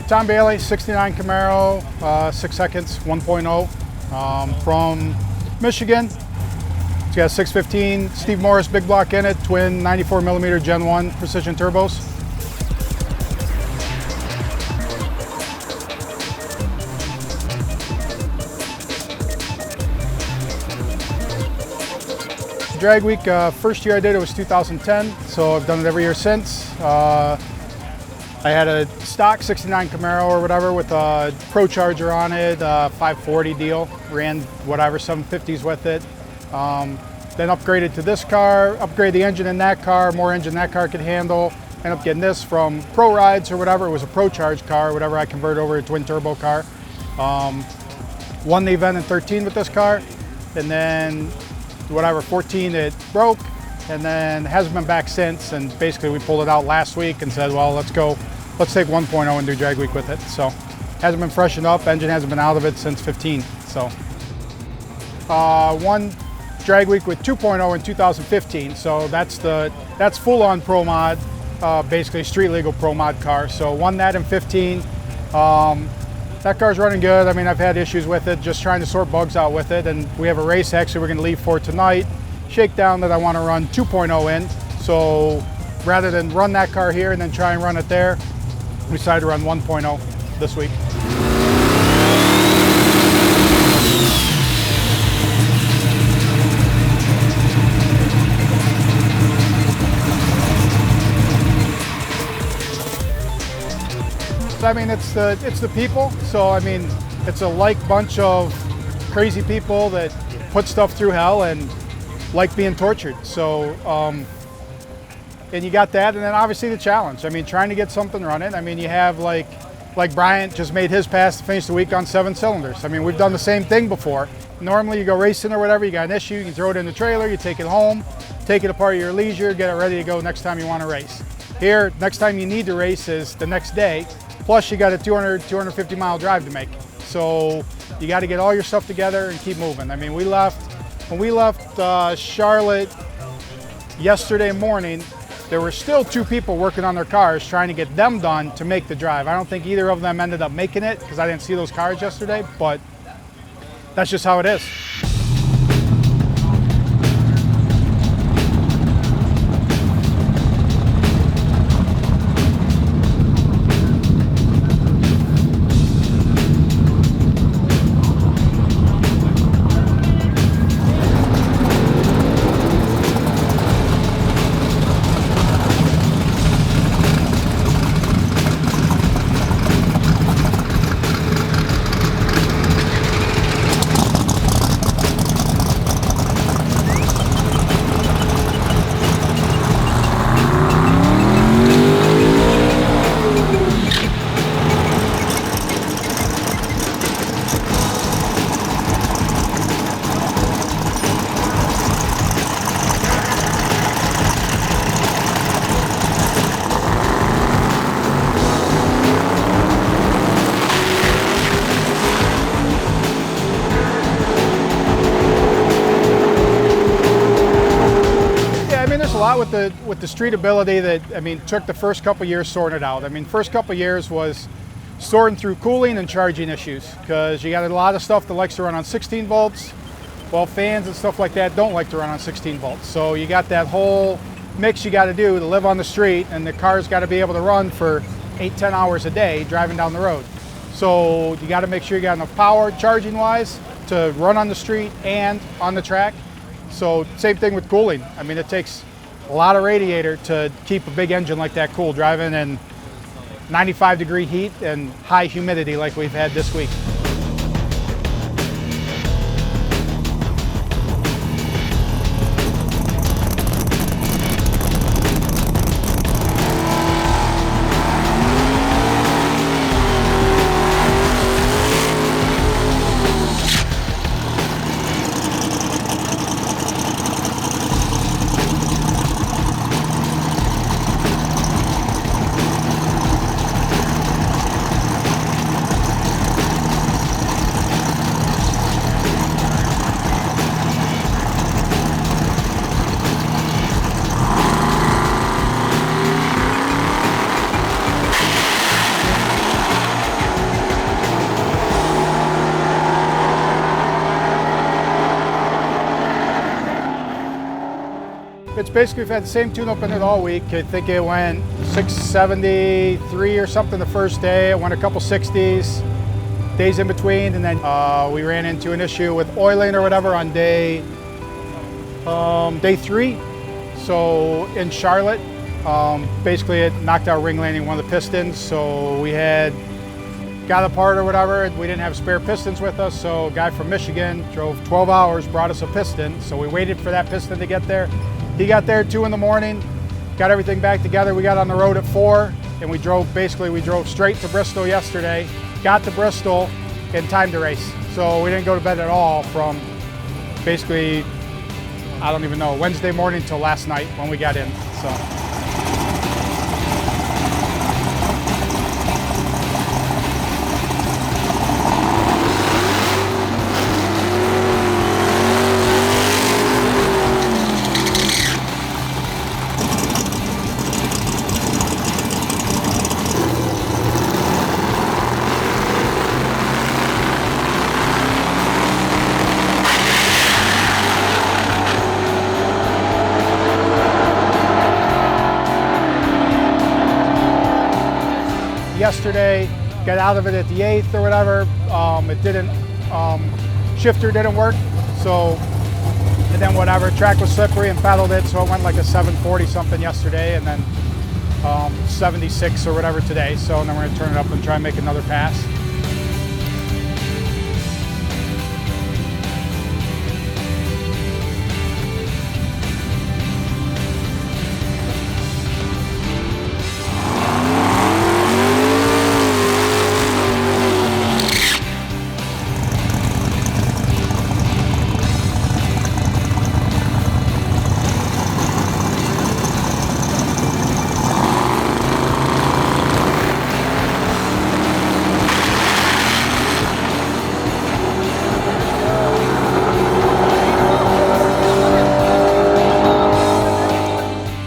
Tom Bailey, 69 Camaro, 6 seconds, 1.0, from Michigan. It's got a 615 Steve Morris big block in it, twin 94mm Gen 1 precision turbos. Drag week, first year I did it was 2010, so I've done it every year since. I had a stock 69 Camaro or whatever with a Pro Charger on it, 540 deal, ran whatever, 750s with it. Then upgraded to this car, upgraded the engine in that car, more engine that car could handle. Ended up getting this from Pro Rides or whatever. It was a Pro Charge car, whatever I converted over to a twin turbo car. Won the event in 13 with this car, and then whatever, 14 it broke, and then hasn't been back since. And basically we pulled it out last week and said, well, let's take 1.0 and do drag week with it. So hasn't been freshened up, engine hasn't been out of it since 15. So one drag week with 2.0 in 2015. So that's full on pro mod, basically street legal pro mod car. So won that in 15. That car's running good. I mean, I've had issues with it, just trying to sort bugs out with it. And we have a race actually we're gonna leave for tonight, shakedown, that I wanna run 2.0 in. So rather than run that car here and then try and run it there, we decided to run 1.0 this week. I mean, it's the people. So I mean, it's a like bunch of crazy people that put stuff through hell and like being tortured. So and you got that, and then obviously the challenge. I mean, trying to get something running. I mean, you have like Bryant just made his pass to finish the week on 7 cylinders. I mean, we've done the same thing before. Normally you go racing or whatever, you got an issue, you can throw it in the trailer, you take it home, take it apart at your leisure, get it ready to go next time you want to race. Here, next time you need to race is the next day. Plus you got a 250 mile drive to make. So you got to get all your stuff together and keep moving. I mean, when we left Charlotte yesterday morning, there were still 2 people working on their cars trying to get them done to make the drive. I don't think either of them ended up making it because I didn't see those cars yesterday, but that's just how it is. A lot with the street ability that, I mean, took the first couple years sorting it out. I mean, first couple years was sorting through cooling and charging issues, because you got a lot of stuff that likes to run on 16 volts. Well, fans and stuff like that don't like to run on 16 volts. So you got that whole mix you got to do to live on the street, and the car's got to be able to run for 8-10 hours a day driving down the road. So you got to make sure you got enough power charging wise to run on the street and on the track. So same thing with cooling. I mean, it takes a lot of radiator to keep a big engine like that cool, driving in 95-degree heat and high humidity like we've had this week. It's basically, we've had the same tune-up in it all week. I think it went 673 or something the first day. It went a couple 60s, days in between, and then we ran into an issue with oiling or whatever on day 3. So in Charlotte, basically it knocked out ring landing one of the pistons. So we had got a part or whatever. We didn't have spare pistons with us, so a guy from Michigan drove 12 hours, brought us a piston. So we waited for that piston to get there. He got there at 2 in the morning, got everything back together. We got on the road at 4, and we drove straight to Bristol yesterday, got to Bristol in time to race. So we didn't go to bed at all from basically, I don't even know, Wednesday morning till last night when we got in. So. Yesterday, got out of it at the 8th or whatever. It didn't, shifter didn't work. So, and then whatever, track was slippery and paddled it. So it went like a 740 something yesterday, and then 76 or whatever today. So then we're gonna turn it up and try and make another pass.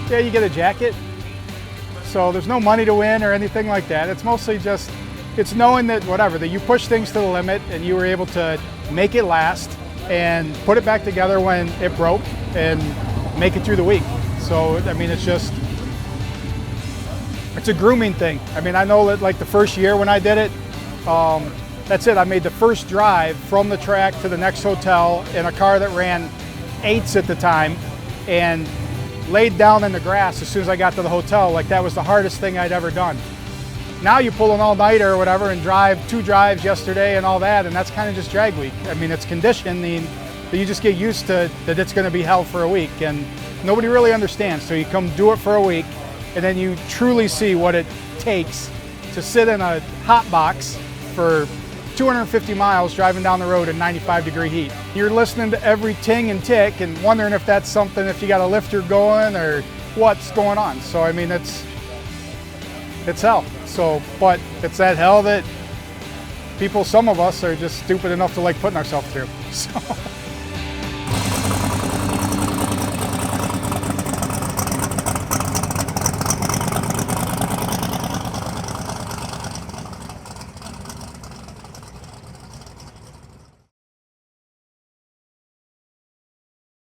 Yeah, you get a jacket. So there's no money to win or anything like that. It's mostly just, it's knowing that whatever, that you push things to the limit and you were able to make it last and put it back together when it broke and make it through the week. So, I mean, it's just, it's a grooming thing. I mean, I know that like the first year when I did it, that's it. I made the first drive from the track to the next hotel in a car that ran 8s at the time and laid down in the grass as soon as I got to the hotel. Like that was the hardest thing I'd ever done. Now you pull an all-nighter or whatever and drive 2 drives yesterday and all that, and that's kind of just drag week. I mean, it's conditioning that you just get used to that it's going to be hell for a week, and nobody really understands. So you come do it for a week, and then you truly see what it takes to sit in a hot box for 250 miles driving down the road in 95-degree heat. You're listening to every ting and tick and wondering if that's something, if you got a lifter going or what's going on. So I mean, it's hell. So, but it's that hell that people, some of us are just stupid enough to like putting ourselves through. So.